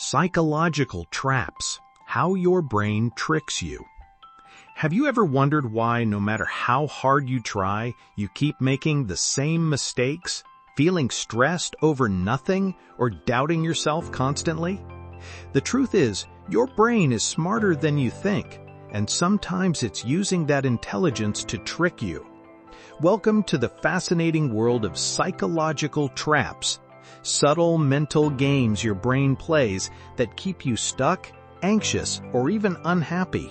Psychological traps. How your brain tricks you. Have you ever wondered why, no matter how hard you try, you keep making the same mistakes, feeling stressed over nothing, or doubting yourself constantly? The truth is, your brain is smarter than you think, and sometimes it's using that intelligence to trick you. Welcome to the fascinating world of psychological traps, subtle mental games your brain plays that keep you stuck, anxious, or even unhappy.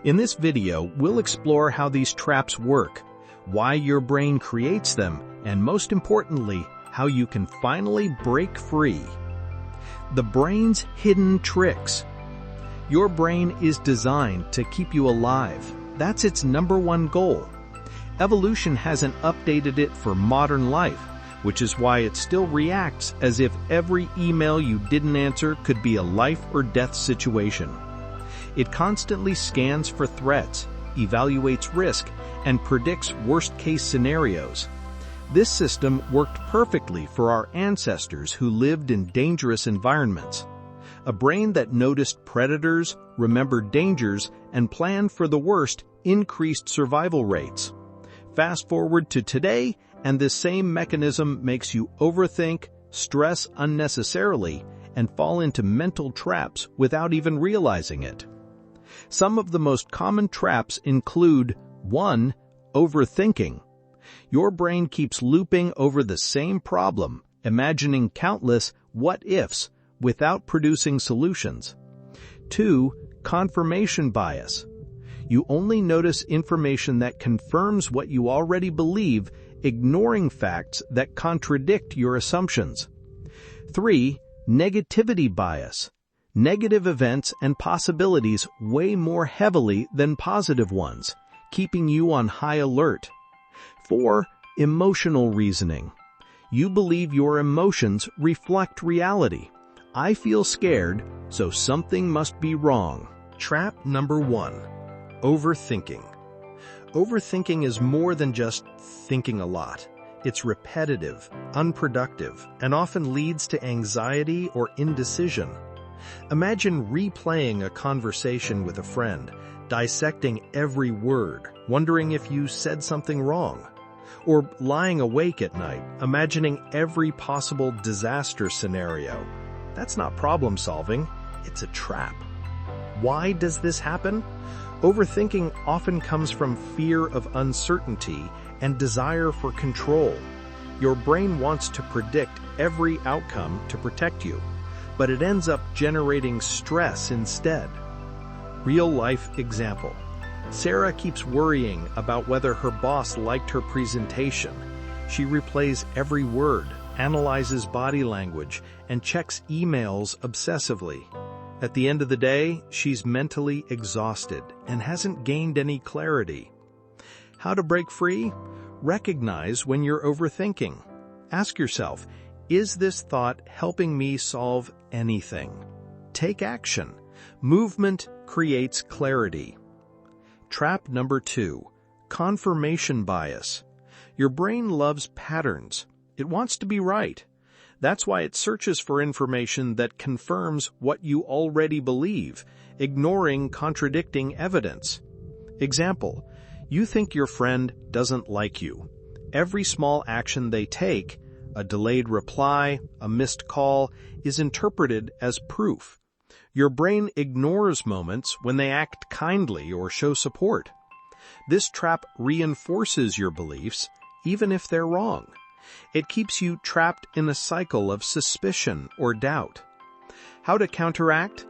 In this video, we'll explore how these traps work, why your brain creates them, and most importantly, how you can finally break free. The brain's hidden tricks. Your brain is designed to keep you alive. That's its #1 goal. Evolution hasn't updated it for modern life, which is why it still reacts as if every email you didn't answer could be a life or death situation. It constantly scans for threats, evaluates risk, and predicts worst-case scenarios. This system worked perfectly for our ancestors who lived in dangerous environments. A brain that noticed predators, remembered dangers, and planned for the worst increased survival rates. Fast forward to today, and this same mechanism makes you overthink, stress unnecessarily, and fall into mental traps without even realizing it. Some of the most common traps include 1. Overthinking. Your brain keeps looping over the same problem, imagining countless what-ifs without producing solutions. 2. Confirmation bias. You only notice information that confirms what you already believe, ignoring facts that contradict your assumptions. 3. Negativity bias. Negative events and possibilities weigh more heavily than positive ones, keeping you on high alert. 4. Emotional reasoning. You believe your emotions reflect reality. I feel scared, so something must be wrong. Trap number 1. Overthinking. Overthinking is more than just thinking a lot. It's repetitive, unproductive, and often leads to anxiety or indecision. Imagine replaying a conversation with a friend, dissecting every word, wondering if you said something wrong. Or lying awake at night, imagining every possible disaster scenario. That's not problem solving, it's a trap. Why does this happen? Overthinking often comes from fear of uncertainty and desire for control. Your brain wants to predict every outcome to protect you, but it ends up generating stress instead. Real-life example. Sarah keeps worrying about whether her boss liked her presentation. She replays every word, analyzes body language, and checks emails obsessively. At the end of the day, she's mentally exhausted and hasn't gained any clarity. How to break free? Recognize when you're overthinking. Ask yourself, is this thought helping me solve anything? Take action. Movement creates clarity. Trap number 2. Confirmation bias. Your brain loves patterns. It wants to be right. That's why it searches for information that confirms what you already believe, ignoring contradicting evidence. Example, you think your friend doesn't like you. Every small action they take, a delayed reply, a missed call, is interpreted as proof. Your brain ignores moments when they act kindly or show support. This trap reinforces your beliefs, even if they're wrong. It keeps you trapped in a cycle of suspicion or doubt. How to counteract?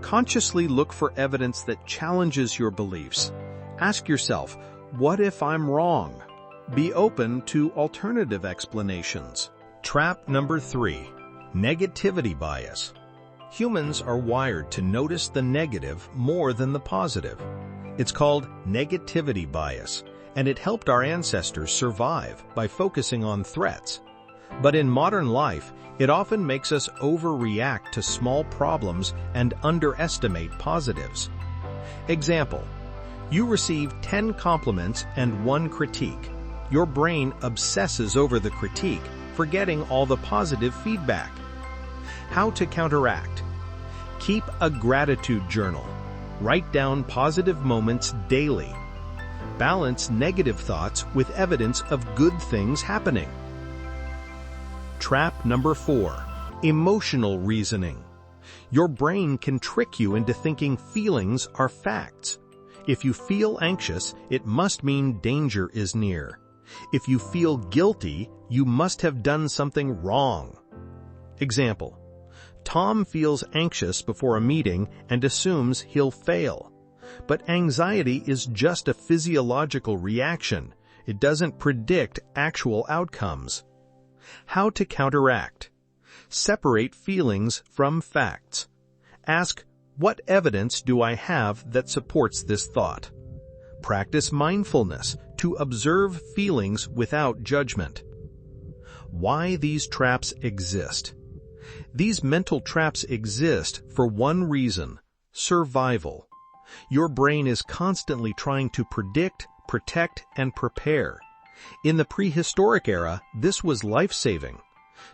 Consciously look for evidence that challenges your beliefs. Ask yourself, what if I'm wrong? Be open to alternative explanations. Trap number 3. Negativity bias. Humans are wired to notice the negative more than the positive. It's called negativity bias, and it helped our ancestors survive by focusing on threats. But in modern life, it often makes us overreact to small problems and underestimate positives. Example, you receive 10 compliments and 1 critique. Your brain obsesses over the critique, forgetting all the positive feedback. How to counteract? Keep a gratitude journal. Write down positive moments daily. Balance negative thoughts with evidence of good things happening. Trap number 4. Emotional reasoning. Your brain can trick you into thinking feelings are facts. If you feel anxious, it must mean danger is near. If you feel guilty, you must have done something wrong. Example: Tom feels anxious before a meeting and assumes he'll fail. But anxiety is just a physiological reaction. It doesn't predict actual outcomes. How to counteract? Separate feelings from facts. Ask, what evidence do I have that supports this thought? Practice mindfulness to observe feelings without judgment. Why these traps exist? These mental traps exist for one reason: survival. Your brain is constantly trying to predict, protect, and prepare. In the prehistoric era, this was life-saving.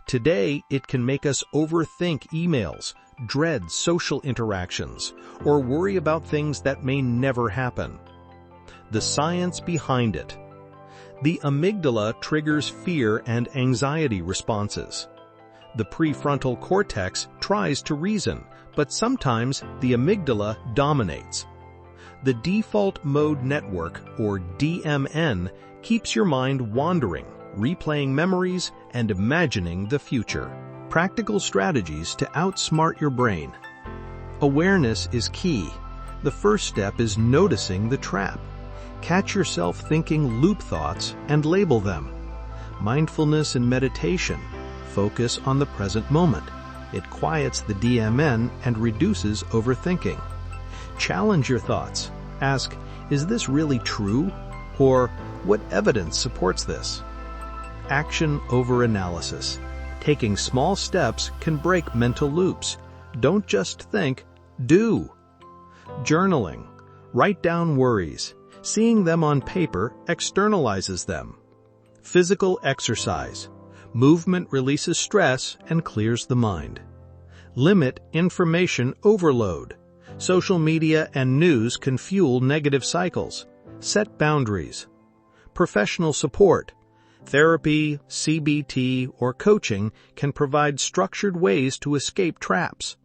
Today, it can make us overthink emails, dread social interactions, or worry about things that may never happen. The science behind it. The amygdala triggers fear and anxiety responses. The prefrontal cortex tries to reason, but sometimes the amygdala dominates. The default mode network, or DMN, keeps your mind wandering, replaying memories, and imagining the future. Practical strategies to outsmart your brain. Awareness is key. The first step is noticing the trap. Catch yourself thinking loop thoughts and label them. Mindfulness and meditation. Focus on the present moment. It quiets the DMN and reduces overthinking. Challenge your thoughts. Ask, is this really true? Or, what evidence supports this? Action over analysis. Taking small steps can break mental loops. Don't just think, do. Journaling. Write down worries. Seeing them on paper externalizes them. Physical exercise. Movement releases stress and clears the mind. Limit information overload. Social media and news can fuel negative cycles. Set boundaries. Professional support. Therapy, CBT, or coaching can provide structured ways to escape traps.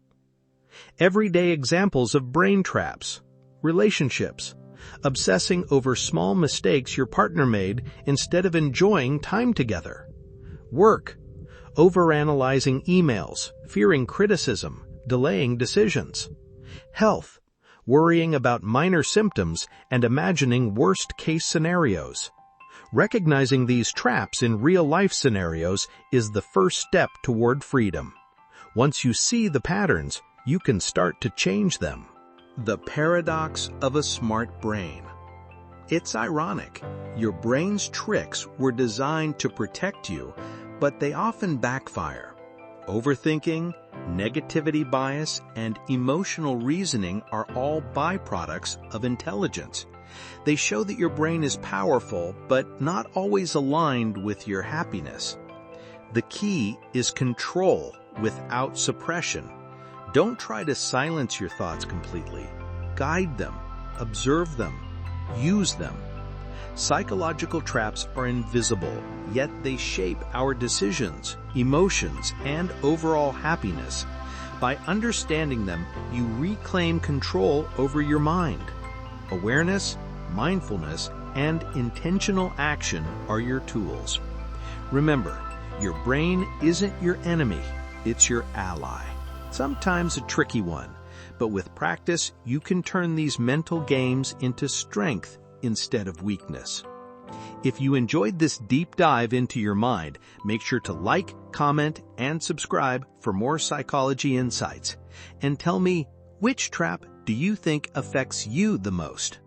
Everyday examples of brain traps. Relationships. Obsessing over small mistakes your partner made instead of enjoying time together. Work. Overanalyzing emails, fearing criticism, delaying decisions. Health. Worrying about minor symptoms and imagining worst-case scenarios. Recognizing these traps in real-life scenarios is the first step toward freedom. Once you see the patterns, you can start to change them. The paradox of a smart brain. It's ironic. Your brain's tricks were designed to protect you, but they often backfire. Overthinking, negativity bias, and emotional reasoning are all byproducts of intelligence. They show that your brain is powerful, but not always aligned with your happiness. The key is control without suppression. Don't try to silence your thoughts completely. Guide them, observe them, use them. Psychological traps are invisible, yet they shape our decisions, emotions, and overall happiness. By understanding them, you reclaim control over your mind. Awareness, mindfulness, and intentional action are your tools. Remember, your brain isn't your enemy, it's your ally. Sometimes a tricky one, but with practice, you can turn these mental games into strength instead of weakness. If you enjoyed this deep dive into your mind, make sure to like, comment, and subscribe for more psychology insights. And tell me, which trap do you think affects you the most?